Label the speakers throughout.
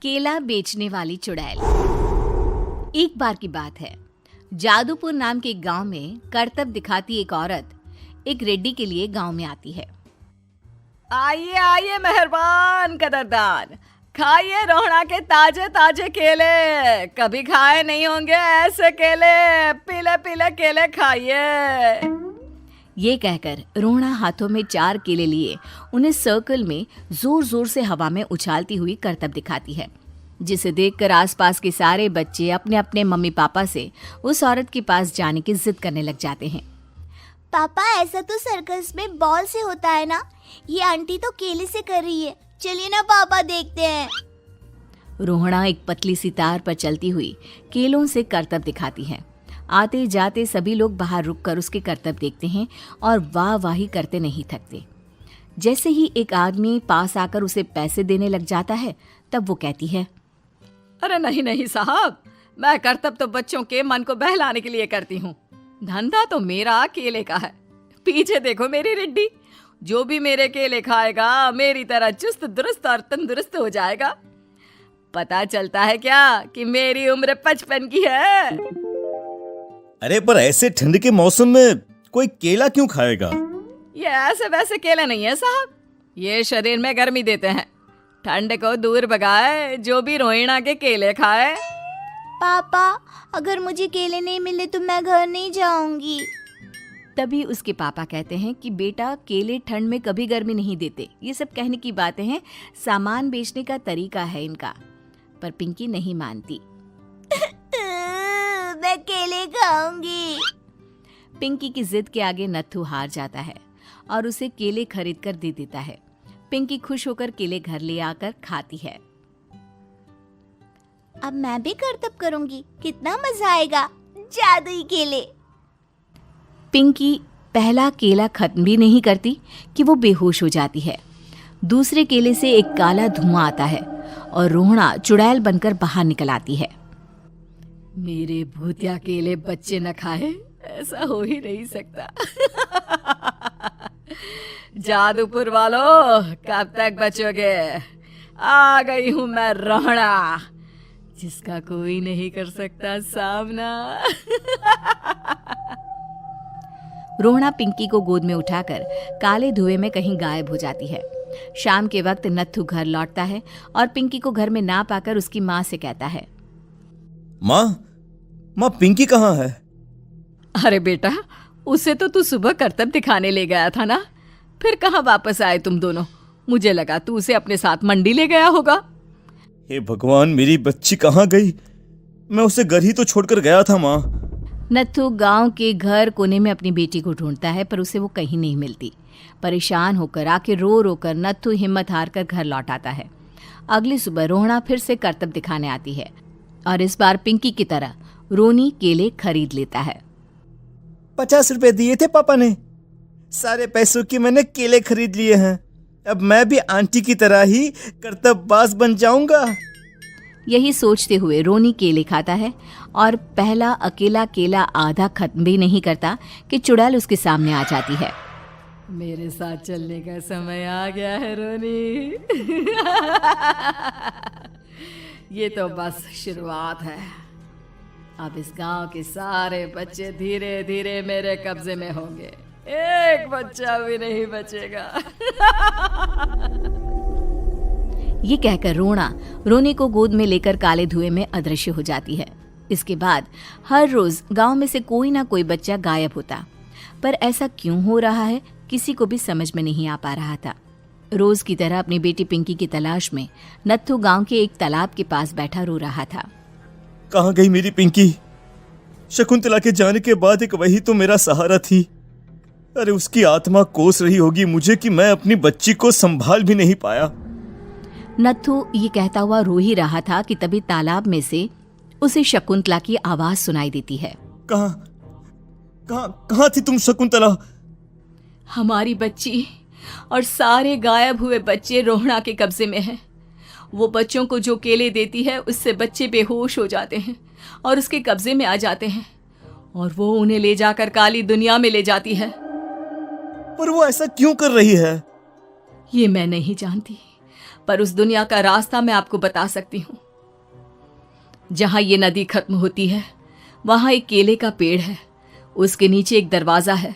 Speaker 1: केला बेचने वाली चुड़ैल। एक बार की बात है, जादूपुर नाम के एक गांव में करतब दिखाती एक औरत एक रेड्डी के लिए गांव में आती है।
Speaker 2: आइए आइए मेहरबान कदरदान, खाइए रोहड़ा के ताजे ताजे केले। कभी खाए नहीं होंगे ऐसे केले, पीले पीले केले खाइए।
Speaker 1: ये कहकर रोहड़ा हाथों में 4 केले लिए उन्हें सर्कल में जोर जोर से हवा में उछालती हुई करतब दिखाती है, जिसे देखकर आसपास के सारे बच्चे अपने अपने मम्मी पापा से उस औरत के पास जाने की जिद करने लग जाते हैं।
Speaker 3: पापा, ऐसा तो सर्कस में बॉल से होता है ना, ये आंटी तो केले से कर रही है। चलिए ना पापा, देखते हैं।
Speaker 1: रोहड़ा एक पतली सी तार पर चलती हुई केलों से करतब दिखाती है। आते जाते सभी लोग बाहर रुककर उसके करतब देखते हैं और वाह वाही करते नहीं थकते। जैसे ही एक आदमी पास आकर उसे पैसे देने लग जाता है, तब वो कहती है,
Speaker 2: अरे नहीं नहीं साहब, मैं करतब तो बच्चों के मन को बहलाने के लिए करती हूँ। धंधा तो मेरा केले का है। पीछे देखो मेरी रिड्डी, जो भी मेरे केले खाएगा मेरी तरह चुस्त दुरुस्त और तंदुरुस्त हो जाएगा। पता चलता है क्या कि मेरी उम्र 55 की है।
Speaker 4: अरे पर ऐसे ठंड के मौसम में कोई केला क्यों खाएगा?
Speaker 2: ये ऐसे वैसे केले नहीं है साहब, ये शरीर में गर्मी देते हैं। ठंड को दूर भगाए जो भी रोहिणा के केले खाए।
Speaker 3: पापा, अगर मुझे केले नहीं मिले तो मैं घर नहीं जाऊंगी।
Speaker 1: तभी उसके पापा कहते हैं कि बेटा, केले ठंड में कभी गर्मी नहीं देते। ये सब कहने की बातें हैं, सामान बेचने का तरीका है इनका। पर पिंकी नहीं मानती।
Speaker 3: मैं केले खाऊंगी।
Speaker 1: पिंकी की जिद के आगे नत्थू हार जाता है और उसे केले खरीद कर दे देता है। पिंकी खुश होकर केले घर ले आकर खाती है।
Speaker 3: अब मैं भी करतब करूंगी, कितना मजा आएगा। जादुई केले।
Speaker 1: पिंकी पहला केला खत्म भी नहीं करती कि वो बेहोश हो जाती है। दूसरे केले से एक काला धुआं आता है और रोहड़ा चुड़ैल बनकर बाहर निकल आती है।
Speaker 2: मेरे भूतिया केले बच्चे न खाए, ऐसा हो ही नहीं सकता। जादूपुर वालों, कब तक बचोगे? आ गई हूं मैं रोहड़ा, जिसका कोई नहीं कर सकता सामना।
Speaker 1: रोहड़ा पिंकी को गोद में उठाकर काले धुएं में कहीं गायब हो जाती है। शाम के वक्त नत्थू घर लौटता है और पिंकी को घर में ना पाकर उसकी माँ से कहता है,
Speaker 4: माँ पिंकी कहाँ है?
Speaker 2: अरे बेटा, उसे तो तू सुबह करतब दिखाने ले गया था ना, फिर कहाँ वापस आए तुम दोनों? मुझे लगा तू उसे अपने साथ मंडी ले गया होगा।
Speaker 4: हे भगवान, मेरी बच्ची कहाँ गई? मैं उसे घर ही तो छोड़कर गया था माँ।
Speaker 1: नत्थू गांव के घर कोने में अपनी बेटी को ढूंढता है, पर उसे वो कहीं नहीं मिलती। परेशान होकर आखिर रो रो कर नत्थू हिम्मत हार कर घर लौट आता है। अगली सुबह रोहड़ा फिर से करतब दिखाने आती है और इस बार पिंकी की तरह रोनी केले खरीद लेता है।
Speaker 4: 50 रुपए दिए थे पापा ने, सारे पैसों की मैंने केले खरीद लिए हैं। अब मैं भी आंटी की तरह ही करतबबाज बन जाऊंगा।
Speaker 1: यही सोचते हुए रोनी केले खाता है और पहला अकेला केला आधा खत्म भी नहीं करता कि चुड़ैल उसके सामने आ जाती है।
Speaker 2: मेरे साथ चलने का समय आ गया है रोनी। ये तो बस शुरुआत है। अब इस गांव के सारे बच्चे धीरे धीरे मेरे कब्जे में होंगे, एक बच्चा भी नहीं बचेगा।
Speaker 1: ये कहकर रोनी को गोद में लेकर काले धुएं में अदृश्य हो जाती है। इसके बाद हर रोज गांव में से कोई ना कोई बच्चा गायब होता, पर ऐसा क्यों हो रहा है किसी को भी समझ में नहीं आ पा रहा था। रोज की तरह अपनी बेटी पिंकी की तलाश में नत्थू गांव के एक तालाब के पास बैठा रो रहा था।
Speaker 4: कहाँ गई मेरी पिंकी? शकुंतला के जाने के बाद एक वही तो मेरा सहारा थी। अरे उसकी आत्मा कोस रही होगी मुझे कि मैं अपनी बच्ची को संभाल भी नहीं पाया।
Speaker 1: नत्थू ये कहता हुआ रो ही रहा था कि तभी तालाब में से उसे शकुंतला की आवाज सुनाई देती है।
Speaker 4: कहाँ थी तुम शकुंतला?
Speaker 2: हमारी बच्ची और सारे गायब हुए बच्चे रोहड़ा के कब्जे में हैं। वो बच्चों को जो केले देती है उससे बच्चे बेहोश हो जाते हैं और उसके कब्जे में आ जाते हैं और वो उन्हें ले जाकर काली दुनिया में ले जाती है।
Speaker 4: पर वो ऐसा क्यों कर रही है?
Speaker 2: ये मैं नहीं जानती, पर उस दुनिया का रास्ता मैं आपको बता सकती हूँ। जहां ये नदी खत्म होती है वहां एक केले का पेड़ है, उसके नीचे एक दरवाजा है,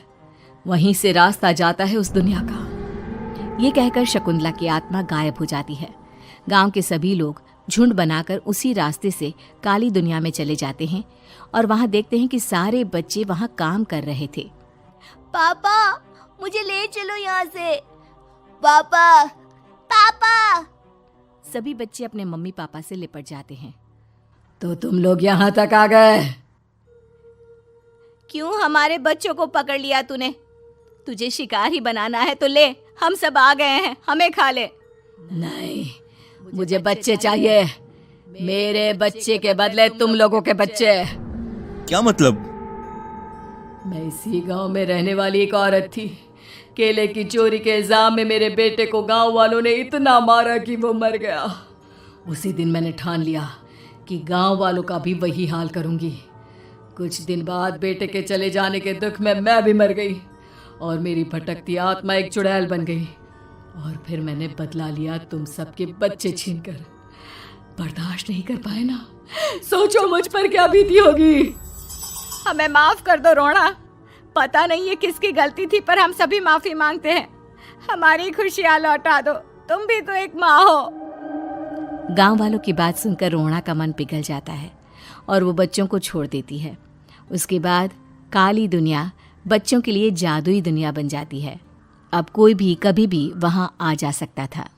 Speaker 2: वहीं से रास्ता जाता है उस दुनिया का।
Speaker 1: ये कहकर शकुंतला की आत्मा गायब हो जाती है। गांव के सभी लोग झुंड बनाकर उसी रास्ते से काली दुनिया में चले जाते हैं और वहां देखते हैं कि सारे बच्चे वहां काम कर रहे थे।
Speaker 3: पापा मुझे ले चलो यहाँ से। पापा पापा।
Speaker 1: सभी बच्चे अपने मम्मी पापा से लिपट जाते हैं।
Speaker 2: तो तुम लोग यहाँ तक आ गए?
Speaker 1: क्यों हमारे बच्चों को पकड़ लिया तूने? तुझे शिकार ही बनाना है तो ले, हम सब आ गए हैं, हमें खा ले।
Speaker 2: नहीं, मुझे बच्चे चाहिए। मेरे बच्चे के बदले तुम लोगों के बच्चे।
Speaker 4: क्या मतलब?
Speaker 2: मैं इसी गांव में रहने वाली एक औरत थी। केले की चोरी के इल्जाम में मेरे बेटे को गांव वालों ने इतना मारा कि वो मर गया। उसी दिन मैंने ठान लिया कि गांव वालों का भी वही हाल करूंगी। कुछ दिन बाद बेटे के चले जाने के दुख में मैं भी मर गई और मेरी भटकती आत्मा एक चुड़ैल बन गई। और फिर मैंने बदला लिया तुम सबके बच्चे छीनकर। बर्दाश्त नहीं कर पाए ना? सोचो मुझ पर क्या बीती होगी।
Speaker 1: हमें माफ कर दो रोना। पता नहीं ये किसकी गलती थी, पर हम सभी माफी मांगते हैं। हमारी खुशियां लौटा दो, तुम भी तो एक माँ हो। गांव वालों की बात सुनकर रोना का मन पिघल जाता है और वो बच्चों को छोड़ देती है। उसके बाद काली दुनिया बच्चों के लिए जादुई दुनिया बन जाती है। अब कोई भी कभी भी वहां आ जा सकता था।